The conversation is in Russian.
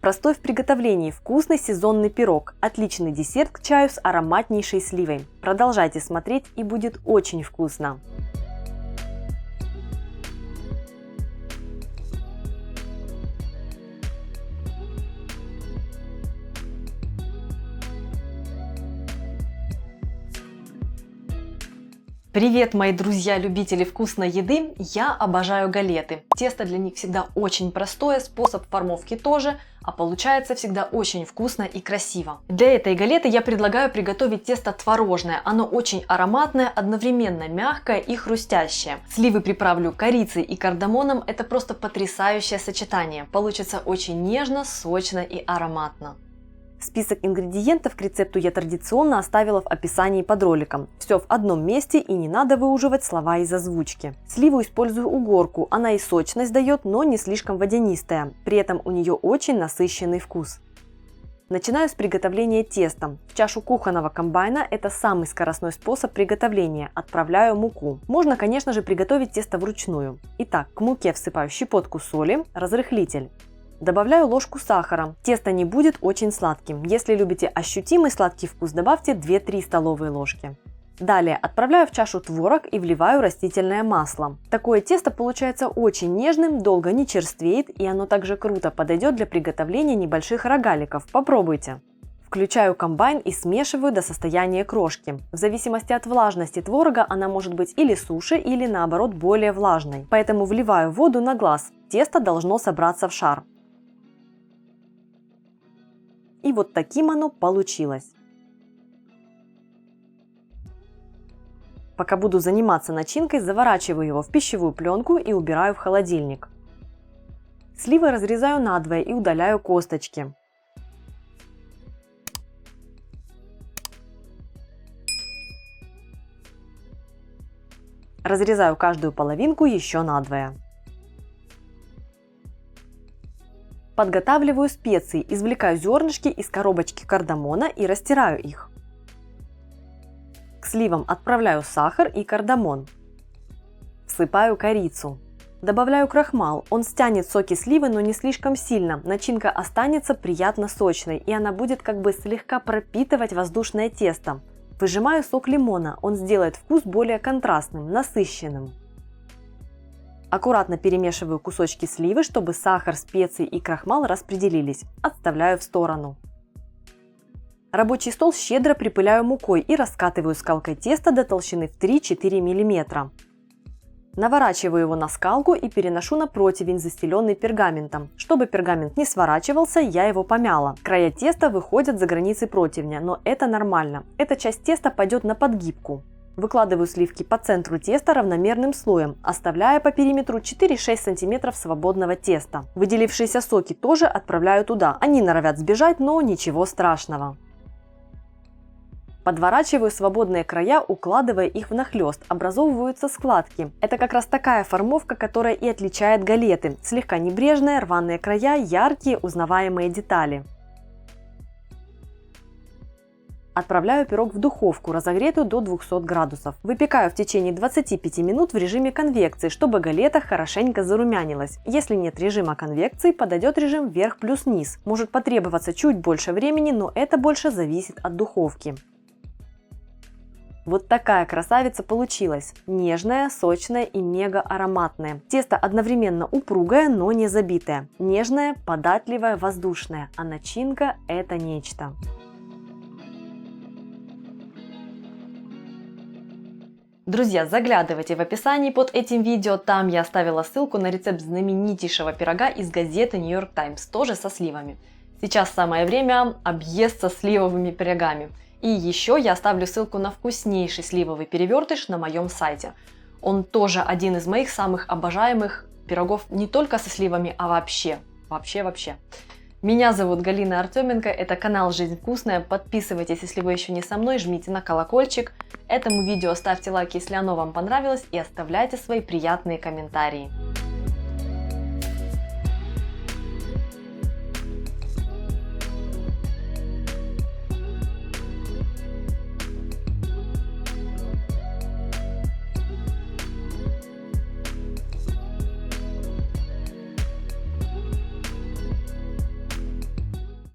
Простой в приготовлении, вкусный сезонный пирог. Отличный десерт к чаю с ароматнейшей сливой. Продолжайте смотреть, и будет очень вкусно. Привет, мои друзья-любители вкусной еды! Я обожаю галеты. Тесто для них всегда очень простое, способ формовки тоже, а получается всегда очень вкусно и красиво. Для этой галеты я предлагаю приготовить тесто творожное. Оно очень ароматное, одновременно мягкое и хрустящее. Сливы приправлю корицей и кардамоном. Это просто потрясающее сочетание. Получится очень нежно, сочно и ароматно. Список ингредиентов к рецепту я традиционно оставила в описании под роликом. Все в одном месте, и не надо выуживать слова из озвучки. Сливу использую угорку, она и сочность дает, но не слишком водянистая. При этом у нее очень насыщенный вкус. Начинаю с приготовления теста. В чашу кухонного комбайна, это самый скоростной способ приготовления, отправляю муку. Можно, конечно же, приготовить тесто вручную. Итак, к муке всыпаю щепотку соли, разрыхлитель. Добавляю ложку сахара. Тесто не будет очень сладким. Если любите ощутимый сладкий вкус, добавьте 2-3 столовые ложки. Далее отправляю в чашу творог и вливаю растительное масло. Такое тесто получается очень нежным, долго не черствеет, и оно также круто подойдет для приготовления небольших рогаликов. Попробуйте. Включаю комбайн и смешиваю до состояния крошки. В зависимости от влажности творога она может быть или суше, или наоборот более влажной. Поэтому вливаю воду на глаз. Тесто должно собраться в шар. И вот таким оно получилось. Пока буду заниматься начинкой, заворачиваю его в пищевую пленку и убираю в холодильник. Сливы разрезаю надвое и удаляю косточки. Разрезаю каждую половинку еще надвое. Подготавливаю специи, извлекаю зернышки из коробочки кардамона и растираю их. К сливам отправляю сахар и кардамон. Всыпаю корицу. Добавляю крахмал, он стянет соки сливы, но не слишком сильно. Начинка останется приятно сочной, и она будет как бы слегка пропитывать воздушное тесто. Выжимаю сок лимона, он сделает вкус более контрастным, насыщенным. Аккуратно перемешиваю кусочки сливы, чтобы сахар, специи и крахмал распределились. Отставляю в сторону. Рабочий стол щедро припыляю мукой и раскатываю скалкой тесто до толщины в 3-4 мм. Наворачиваю его на скалку и переношу на противень, застеленный пергаментом. Чтобы пергамент не сворачивался, я его помяла. Края теста выходят за границы противня, но это нормально. Эта часть теста пойдет на подгибку. Выкладываю сливки по центру теста равномерным слоем, оставляя по периметру 4-6 см свободного теста. Выделившиеся соки тоже отправляю туда. Они норовят сбежать, но ничего страшного. Подворачиваю свободные края, укладывая их внахлёст. Образовываются складки. Это как раз такая формовка, которая и отличает галеты. Слегка небрежные, рваные края, яркие, узнаваемые детали. Отправляю пирог в духовку, разогретую до 200 градусов. Выпекаю в течение 25 минут в режиме конвекции, чтобы галета хорошенько зарумянилась. Если нет режима конвекции, подойдет режим вверх плюс низ. Может потребоваться чуть больше времени, но это больше зависит от духовки. Вот такая красавица получилась. Нежная, сочная и мега ароматная. Тесто одновременно упругое, но не забитое. Нежное, податливое, воздушное. А начинка – это нечто. Друзья, заглядывайте в описании под этим видео, там я оставила ссылку на рецепт знаменитейшего пирога из газеты New York Times, тоже со сливами. Сейчас самое время объесться сливовыми пирогами. И еще я оставлю ссылку на вкуснейший сливовый перевертыш на моем сайте. Он тоже один из моих самых обожаемых пирогов не только со сливами, а вообще. Меня зовут Галина Артеменко, это канал Жизнь Вкусная. Подписывайтесь, если вы еще не со мной, жмите на колокольчик. Этому видео ставьте лайк, если оно вам понравилось, и оставляйте свои приятные комментарии.